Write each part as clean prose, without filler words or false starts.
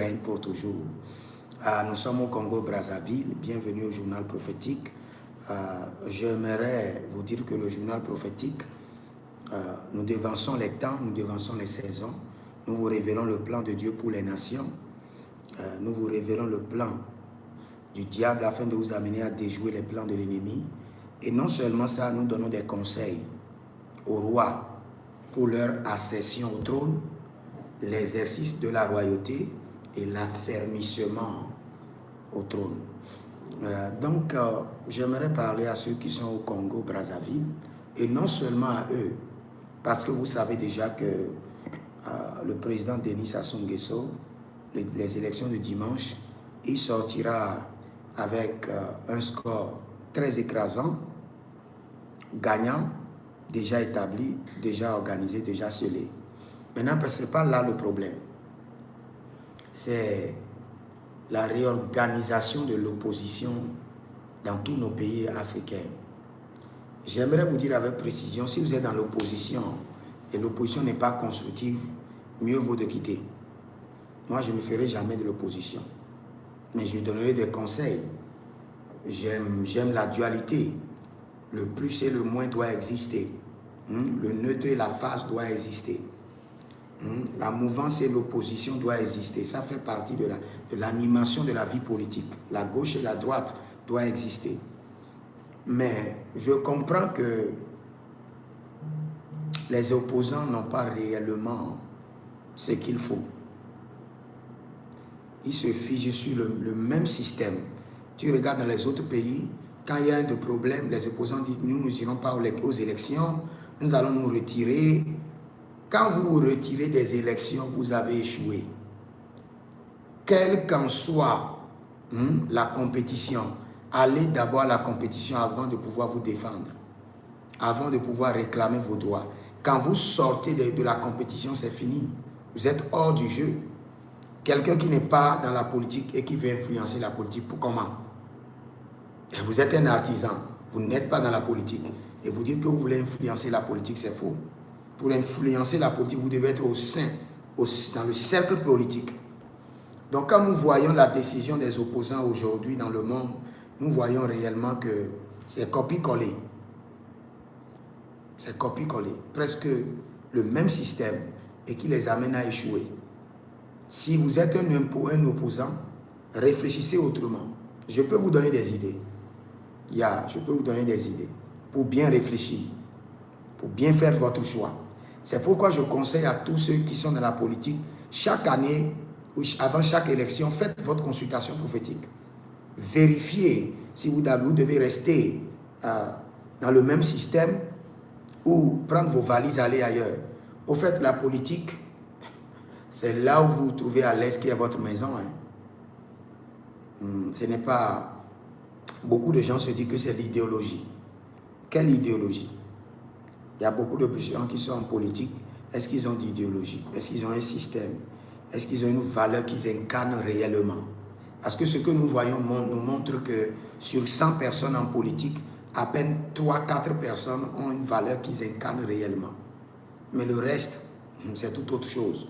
règne pour toujours. Nous sommes au Congo-Brazzaville. Bienvenue au journal prophétique. J'aimerais vous dire que le journal prophétique, nous devançons les temps, nous devançons les saisons. Nous vous révélons le plan de Dieu pour les nations. Nous vous révélons le plan du diable afin de vous amener à déjouer les plans de l'ennemi. Et non seulement ça, nous donnons des conseils aux rois pour leur accession au trône, l'exercice de la royauté et l'affermissement au trône. J'aimerais parler à ceux qui sont au Congo-Brazzaville, et non seulement à eux, parce que vous savez déjà que le président Denis Sassou Nguesso, les élections de dimanche, il sortira avec un score très écrasant, gagnant, déjà établi, déjà organisé, déjà scellé. Maintenant, ce n'est pas là le problème. C'est la réorganisation de l'opposition dans tous nos pays africains. J'aimerais vous dire avec précision, si vous êtes dans l'opposition et l'opposition n'est pas constructive, mieux vaut de quitter. Moi, je ne ferai jamais de l'opposition. Mais je donnerai des conseils. J'aime la dualité. Le plus et le moins doit exister. Le neutre et la face doivent exister. La mouvance et l'opposition doivent exister. Ça fait partie de l'animation de la vie politique. La gauche et la droite doivent exister. Mais je comprends que les opposants n'ont pas réellement ce qu'il faut. Ils se figent sur le même système. Tu regardes dans les autres pays, quand il y a un problème, les opposants disent nous n'irons pas aux élections, nous allons nous retirer. Quand vous vous retirez des élections, vous avez échoué. Quelle qu'en soit la compétition, allez d'abord à la compétition avant de pouvoir vous défendre, avant de pouvoir réclamer vos droits. Quand vous sortez de la compétition, c'est fini. Vous êtes hors du jeu. Quelqu'un qui n'est pas dans la politique et qui veut influencer la politique, pour comment? Et vous êtes un artisan, vous n'êtes pas dans la politique. Et vous dites que vous voulez influencer la politique, c'est faux. Pour influencer la politique, vous devez être dans le cercle politique. Donc quand nous voyons la décision des opposants aujourd'hui dans le monde, nous voyons réellement que c'est copier-coller. C'est copier-coller. Presque le même système et qui les amène à échouer. Si vous êtes un opposant, réfléchissez autrement. Je peux vous donner des idées. Je peux vous donner des idées pour bien réfléchir, pour bien faire votre choix. C'est pourquoi je conseille à tous ceux qui sont dans la politique, chaque année, ou avant chaque élection, faites votre consultation prophétique. Vérifiez si vous devez rester dans le même système ou prendre vos valises, aller ailleurs. Au fait, la politique, c'est là où vous vous trouvez à l'aise qui est votre maison. Ce n'est pas... Beaucoup de gens se disent que c'est l'idéologie. Quelle idéologie? Il y a beaucoup de gens qui sont en politique. Est-ce qu'ils ont d'idéologie? Est-ce qu'ils ont un système? Est-ce qu'ils ont une valeur qu'ils incarnent réellement? Parce que ce que nous voyons nous montre que sur 100 personnes en politique, à peine 3-4 personnes ont une valeur qu'ils incarnent réellement. Mais le reste, c'est tout autre chose.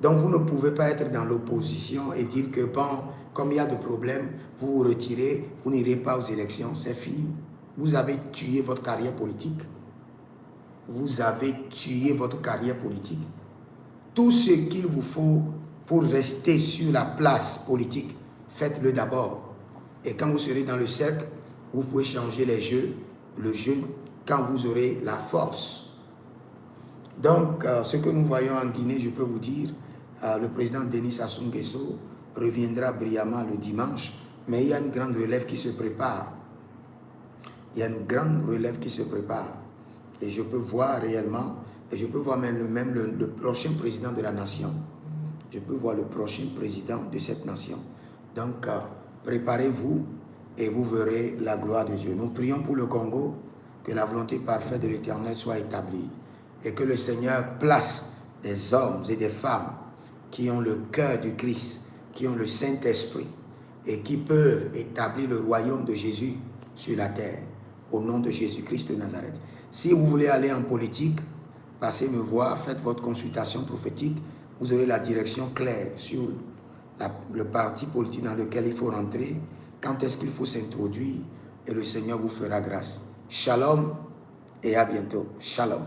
Donc vous ne pouvez pas être dans l'opposition et dire que bon, comme il y a des problèmes, vous vous retirez, vous n'irez pas aux élections, c'est fini. Vous avez tué votre carrière politique. Vous avez tué votre carrière politique. Tout ce qu'il vous faut pour rester sur la place politique, faites-le d'abord. Et quand vous serez dans le cercle, vous pouvez changer le jeu, quand vous aurez la force. Donc, ce que nous voyons en Guinée, je peux vous dire, le président Denis Sassou Nguesso reviendra brillamment le dimanche, mais il y a une grande relève qui se prépare. Il y a une grande relève qui se prépare. Et je peux voir réellement, et je peux voir même le prochain président de la nation. Je peux voir le prochain président de cette nation. Donc, préparez-vous et vous verrez la gloire de Dieu. Nous prions pour le Congo, que la volonté parfaite de l'Éternel soit établie et que le Seigneur place des hommes et des femmes qui ont le cœur du Christ, qui ont le Saint-Esprit et qui peuvent établir le royaume de Jésus sur la terre, au nom de Jésus-Christ de Nazareth. Si vous voulez aller en politique, passez me voir, faites votre consultation prophétique, vous aurez la direction claire sur le parti politique dans lequel il faut rentrer, quand est-ce qu'il faut s'introduire, et le Seigneur vous fera grâce. Shalom et à bientôt. Shalom.